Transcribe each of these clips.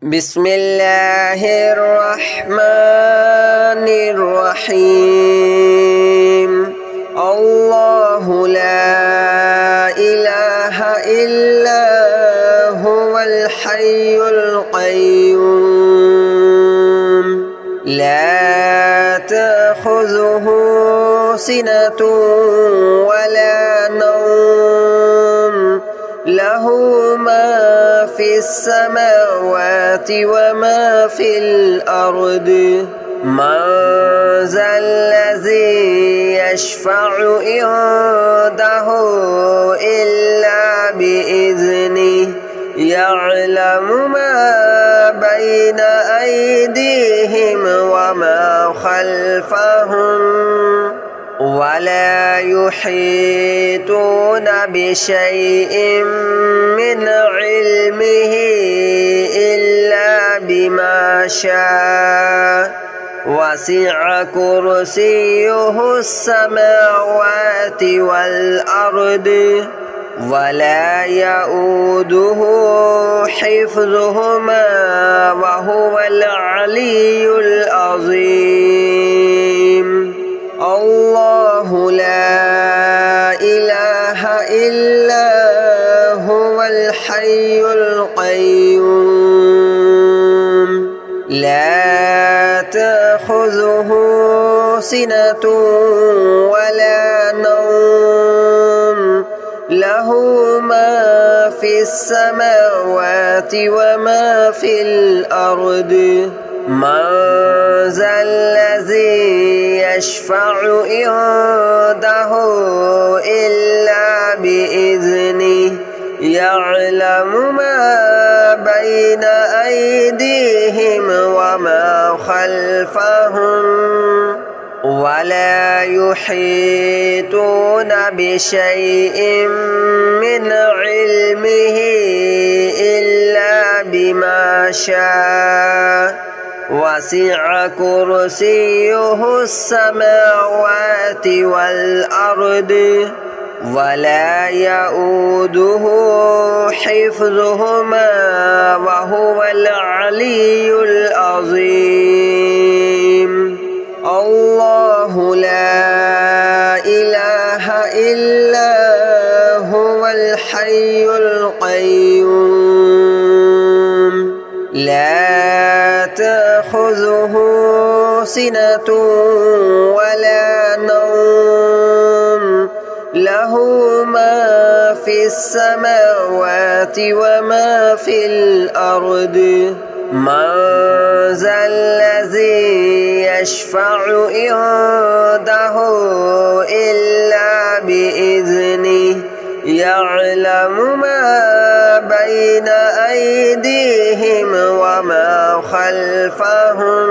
بسم الله الرحمن الرحيم الله لا إله إلا هو الحي القيوم لا تأخذه سنة ولا نوم له ما في السماوات وما في الأرض من ذا الذي يشفع عنده إلا بإذنه يعلم ما بين أيديهم وما خلفهم ولا يحيطون بشيء من علمه إلا بما شاء وسع كرسيه السماوات والأرض ولا يؤوده حفظهما وهو العلي العظيم الله لا إله إلا هو الحي القيوم لا تأخذه سنة ولا نوم له ما في السماوات وما في الأرض من ذا الذي يشفع عنده إلا بإذنه يعلم ما بين أيديهم وما خلفهم ولا يحيطون بشيء من علمه إلا بما شاء وسع كرسيه السماوات والأرض ولا يؤوده حفظهما وهو العلي العظيم الله لا إله إلا هو الحي القيوم لا تأخذه سنة ولا نوم له ما في السماوات وما في الأرض من ذا الذي يشفع عنده إلا بإذنه يعلم ما بين أيديهم وما خلفهم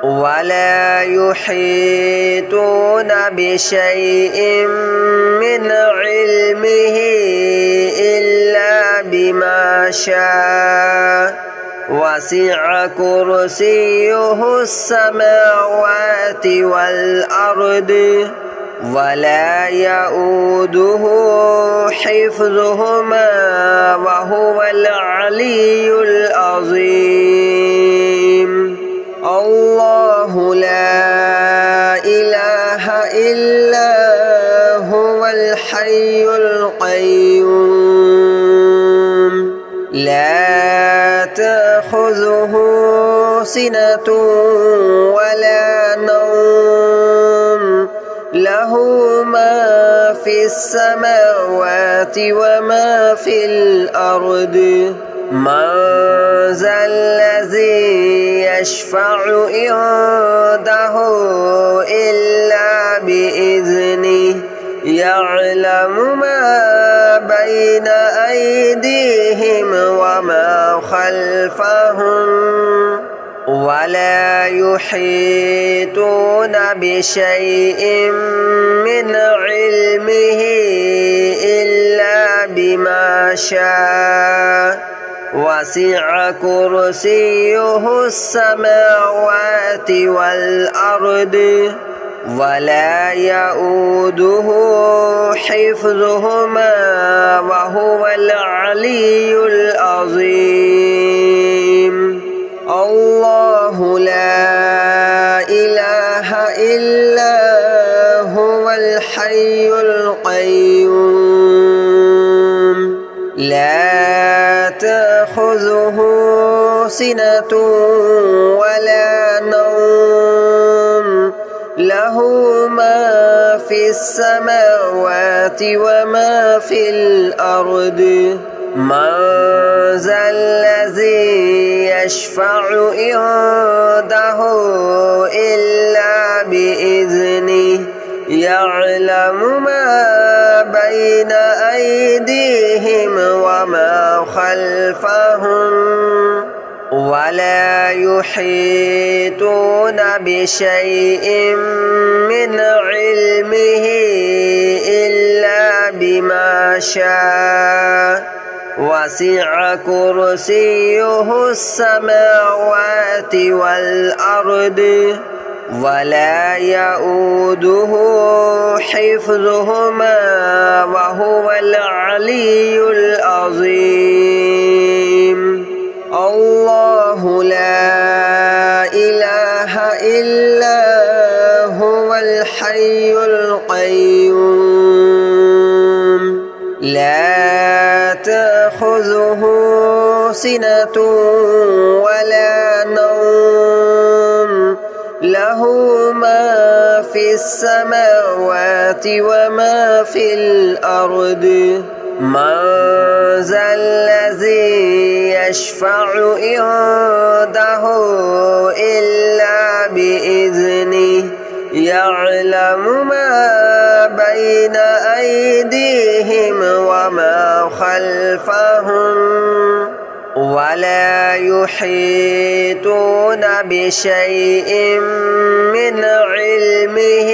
ولا يحيطون بشيء من علمه إلا بما شاء وسع كرسيه السماوات والأرض ولا يؤوده حفظهما وهو العلي العظيم الله لا إله إلا هو الحي القيوم لا تأخذه سنة ولا نوم له ما في السماوات وما في الأرض من ذا الذي يشفع عنده إلا بإذنه يعلم ما بين أيديهم وما خلفهم ولا يحيطون بشيء من علمه إلا بما شاء وسع كرسيه السماوات والأرض ولا يؤوده حفظهما وهو العلي العظيم. تأخذه سنة ولا نوم له ما في السماوات وما في الأرض من ذا الذي يشفع عنده إلا بإذنه يعلم ما بين أيديهم وما خلفهم ولا يحيطون بشيء من علمه إلا بما شاء وسع كرسيه السماوات والأرض ولا يؤوده حفظهما وهو العلي العظيم الله لا إله إلا هو الحي القيوم لا تأخذه سنة ولا نوم له ما في السماوات وما في الأرض من ذا الذي يشفع عنده إلا بإذنه يعلم ما بين أيديهم وما خلفهم ولا يحيطون بشيء من علمه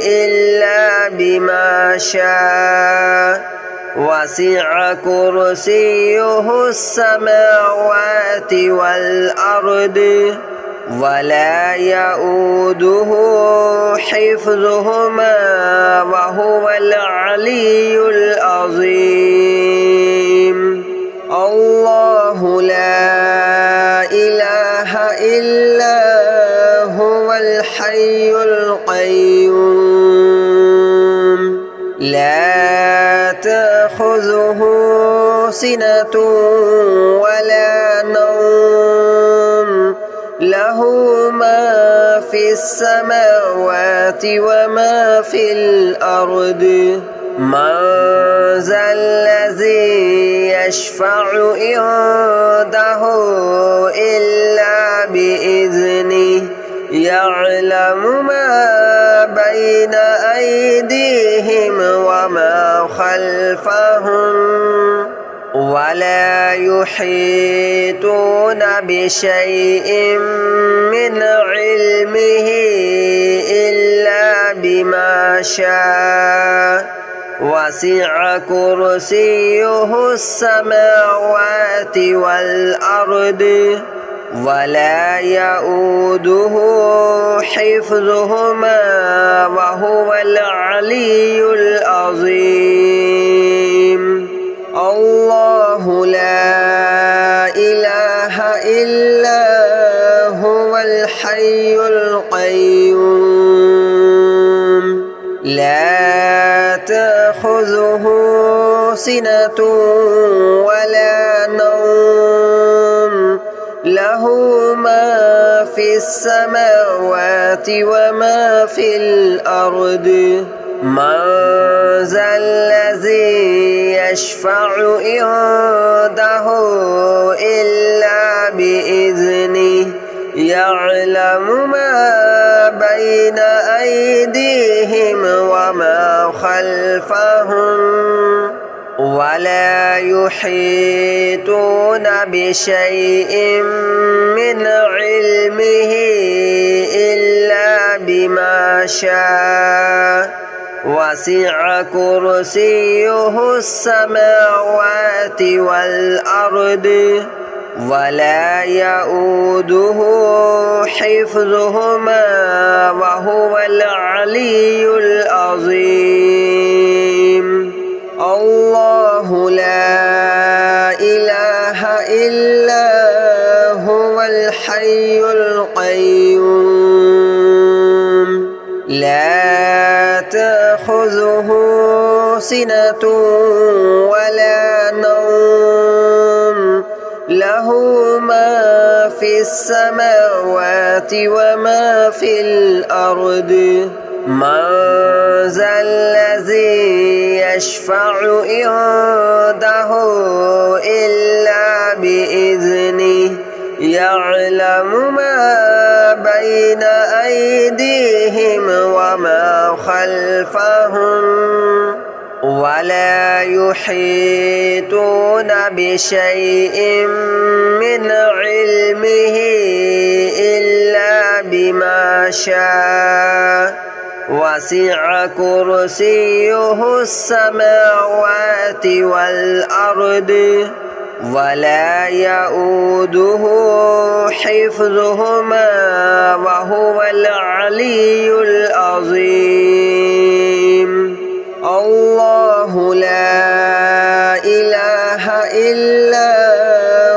إلا بما شاء وسع كرسيه السماوات والأرض ولا يؤوده حفظهما وهو العلي العظيم الله لا إله إلا هو الحي القيوم لا تأخذه سنة ولا نوم له ما في السماوات وما في الأرض من ذا الذي يشفع عنده إلا بإذنه يعلم ما بين أيديهم وما خلفهم ولا يحيطون بشيء من علمه إلا بما شاء وسع كرسيه السماوات والأرض ولا يؤوده حفظهما وهو العلي العظيم الله لا إله إلا هو الحي القيوم لا تأخذه سنة ولا نوم له ما في السماوات وما في الأرض من ذا الذي يشفع عنده إلا بإذنه يعلم ما بين أيديهم وما خلفهم ولا يحيطون بشيء من علمه إلا بما شاء وسع كرسيه السماوات والأرض ولا يؤوده حفظهما وهو العلي العظيم الله لا إله إلا هو الحي القيوم لا تأخذه سنة ولا نوم له له ما في السماوات وما في الأرض من ذا الذي يشفع عنده إلا بإذنه يعلم ما بين أيديهم وما خلفهم ولا يحيطون بشيء من علمه إلا بما شاء وسع كرسيه السماوات والأرض ولا يؤوده حفظهما وهو العلي العظيم الله لا إله إلا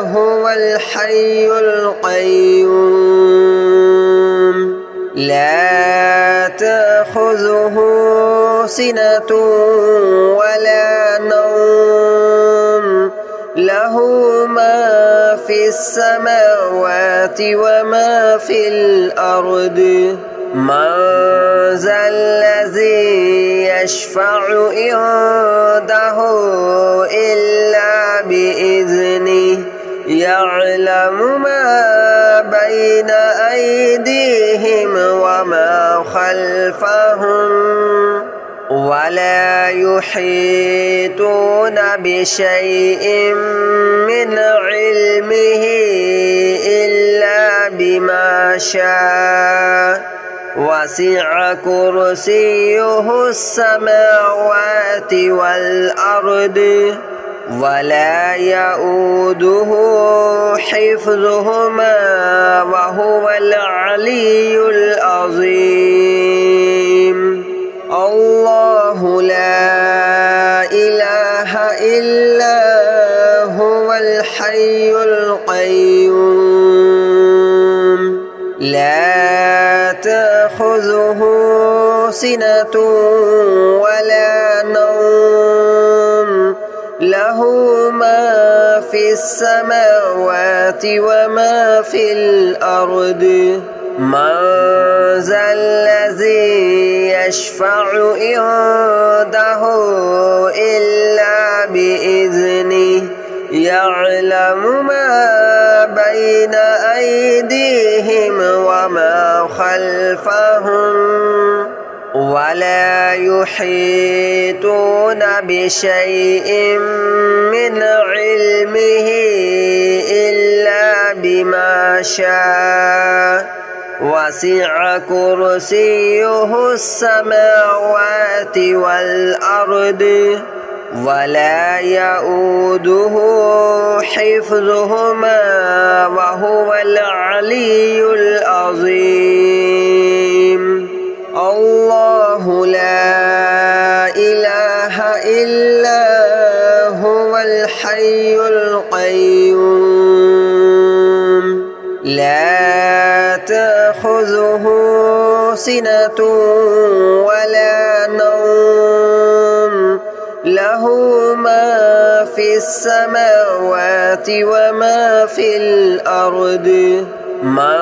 هو الحي القيوم لا تأخذه سنة ولا نوم له ما في السماوات وما في الأرض من ذا الذي يشفع عنده إلا بإذنه يعلم ما بين أيديهم وما خلفهم ولا يحيطون بشيء من علمه إلا بما شاء وسع كرسيه السماوات والأرض ولا يؤوده حفظهما وهو العلي العظيم الله لا إله إلا هو الحي القيوم لا تأخذه سنة ولا نوم له ما في السماوات وما في الأرض من ذا الذي يشفع عنده إلا بإذنه يعلم ما بين أيديهم وما خلفهم ولا يحيطون بشيء من علمه إلا بما شاء وسع كرسيه السماوات والأرض ولا يؤوده حفظهما وهو العلي العظيم الله لا إله إلا هو الحي القيوم لا تأخذه سنة ولا نوم له ما في السماوات وما في الأرض من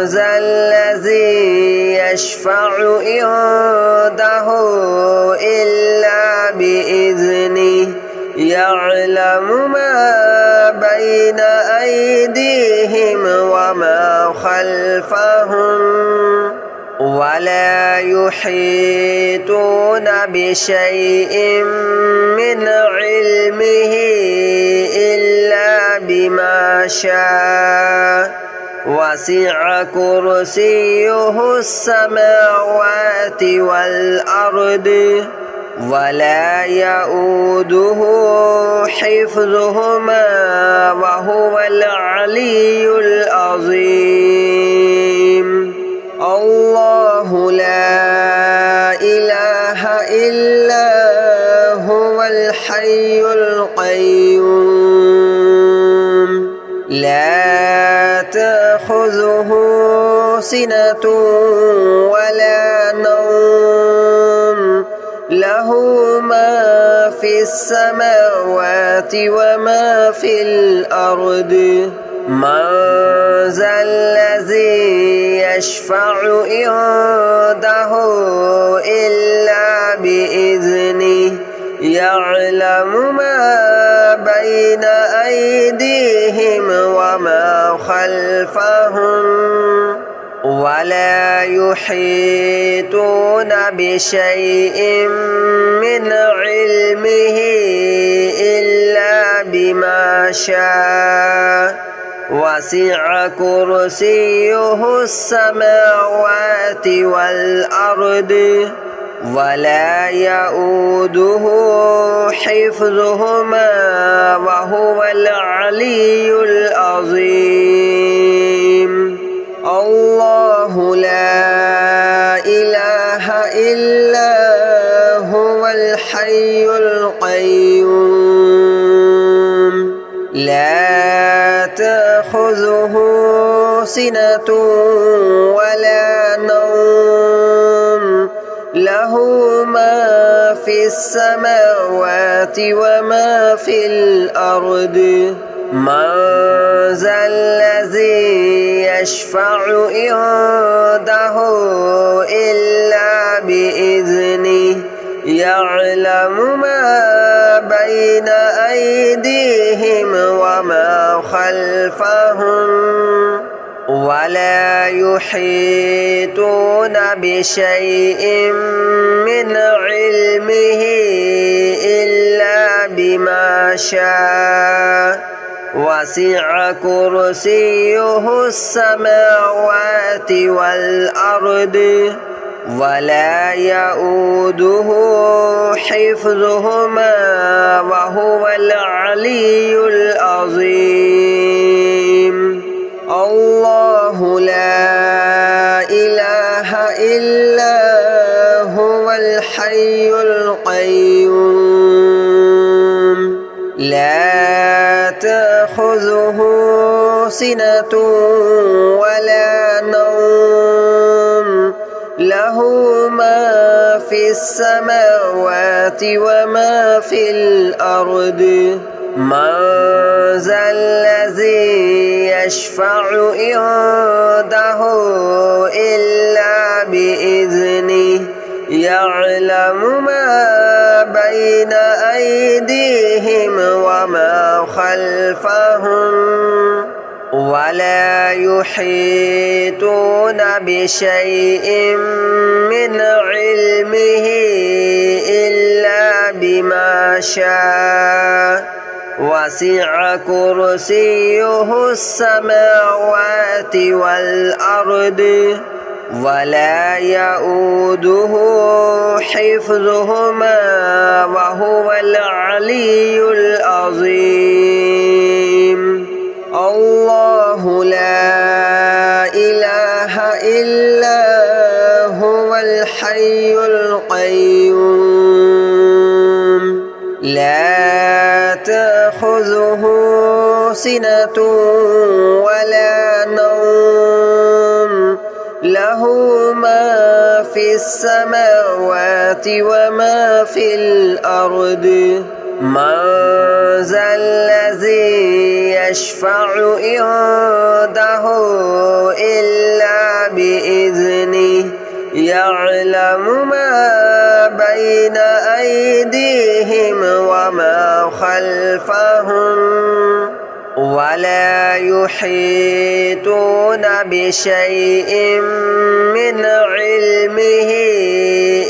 ذا الذي يشفع عنده إلا بإذنه يعلم ما بين أيديهم وما خلفهم ولا يحيطون بشيء من علمه إلا بما شاء وسع كرسيه السماوات والأرض ولا يؤوده حفظهما وهو العلي العظيم الله لا إله إلا هو الحي القيوم لا تأخذه سنة ولا نوم له له ما في السماوات وما في الأرض من ذا الذي يشفع عنده إلا بإذنه يعلم ما بين أيديهم وما خلفهم ولا يحيطون بشيء من علمه إلا بما شاء وسع كرسيه السماوات والأرض ولا يؤوده حفظهما وهو العلي العظيم الله لا إله إلا هو الحي القيوم لا تأخذه سنة ولا نوم له ما في السماوات وما في الأرض من ذا الذي يشفع عنده إلا بإذنه يعلم ما بين أيديهم وما خلفهم ولا يحيطون بشيء من علمه إلا بما شاء وسع كرسيه السماوات والأرض ولا يؤوده حفظهما وهو العلي العظيم الله لا إله إلا هو الحي القيوم لا تأخذه سنة ولا نوم له ما في السماوات وما في الأرض من ذا الذي يشفع عنده إلا بإذنه يعلم ما بين أيديهم وما خلفهم ولا يحيطون بشيء من علمه إلا بما شاء وسع كرسيه السماوات والأرض ولا يؤوده حفظهما وهو العلي العظيم الله لا إله إلا هو الحي القيوم لا تأخذه سنة ولا نوم له ما في السماوات وما في الأرض من ذا الذي يشفع عنده إلا بإذنه يعلم ما بين أيديهم وما خلفهم ولا يحيطون بشيء من علمه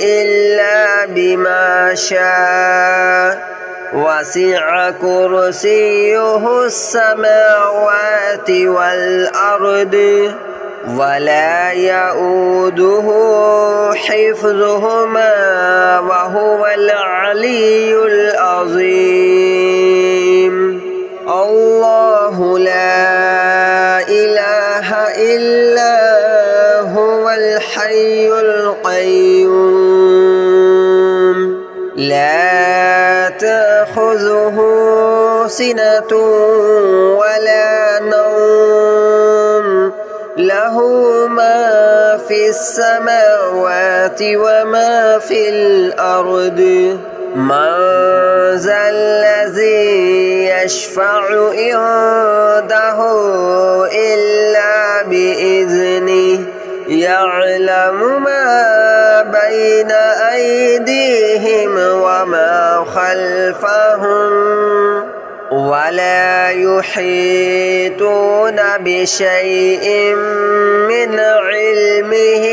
إلا بما شاء وسع كرسيه السماوات والأرض ولا يؤوده حفظهما وهو العلي العظيم الله لا إله إلا هو الحي القيوم لا تأخذه سنة ولا نوم له ما في السماوات وما في الأرض من ذا الذي يشفع عنده إلا بإذنه يعلم ما بين أيديهم وما خلفهم ولا يحيطون بشيء من علمه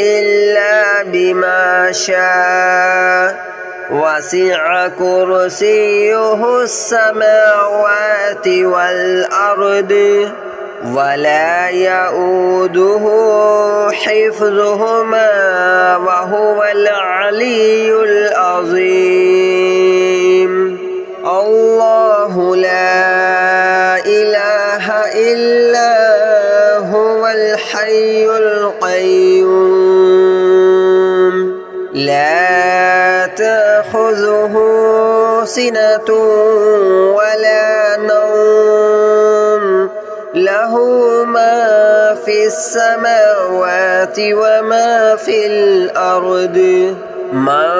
إلا بما شاء وسع كرسيه السماوات والأرض ولا يؤوده حفظهما وهو العلي العظيم الله لا إله إلا هو الحي القيوم لا تأخذه سنة ولا نوم له ما في السماوات وما في الأرض من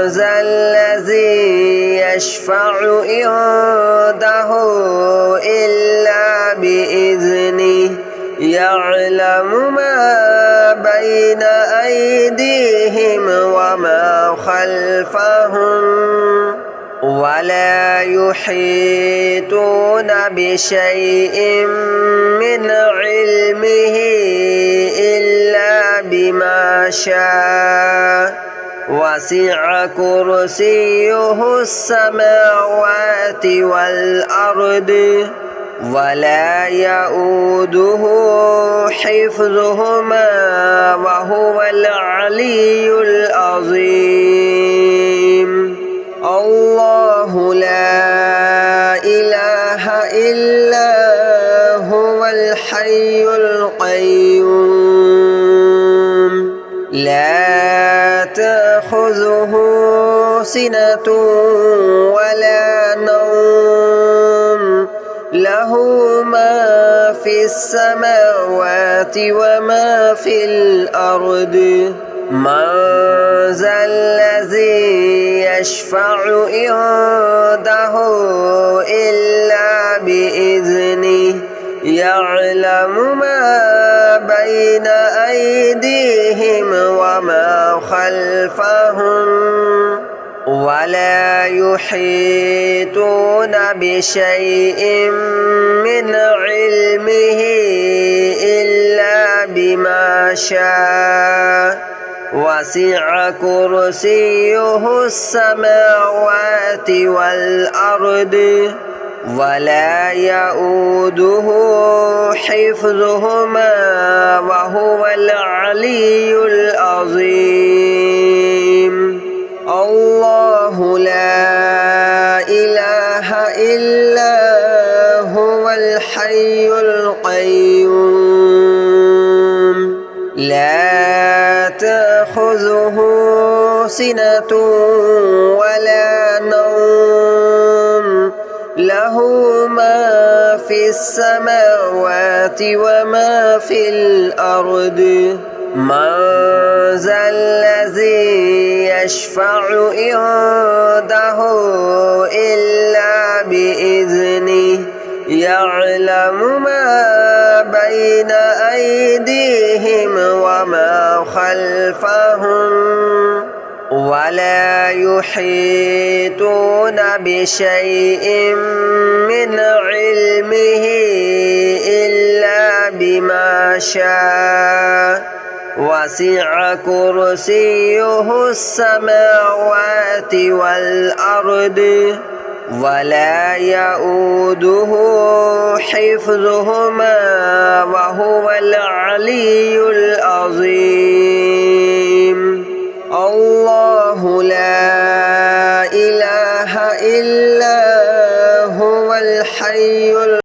ذا الذي يشفع عنده إلا بإذنه يعلم ما بين أيديهم وما خلفهم ولا يحيطون بشيء من علمه إلا بما شاء وسع كرسيه السماوات والأرض ولا يؤوده حفظهما وهو العلي العظيم الله لا إله إلا هو الحي القيوم لا تأخذه سنة ولا نوم له ما في السماوات وما في الأرض من ذا الذي يشفع عنده إلا بإذنه يعلم ما بين أيديهم وما خلفهم ولا يحيطون بشيء من علمه إلا بما شاء وسع كرسيه السماوات والأرض ولا يؤوده حفظهما وهو العلي العظيم الله لا إله إلا هو الحي القيوم لا تأخذه سنة ولا نوم له ما في السماوات وما في الأرض من ذا الذي يشفع عنده إلا بإذنه يعلم ما بين أيديهم وما خلفهم ولا يحيطون بشيء من علمه إلا بما شاء وسع كرسيه السماوات والأرض ولا يؤوده حفظهما وهو العلي العظيم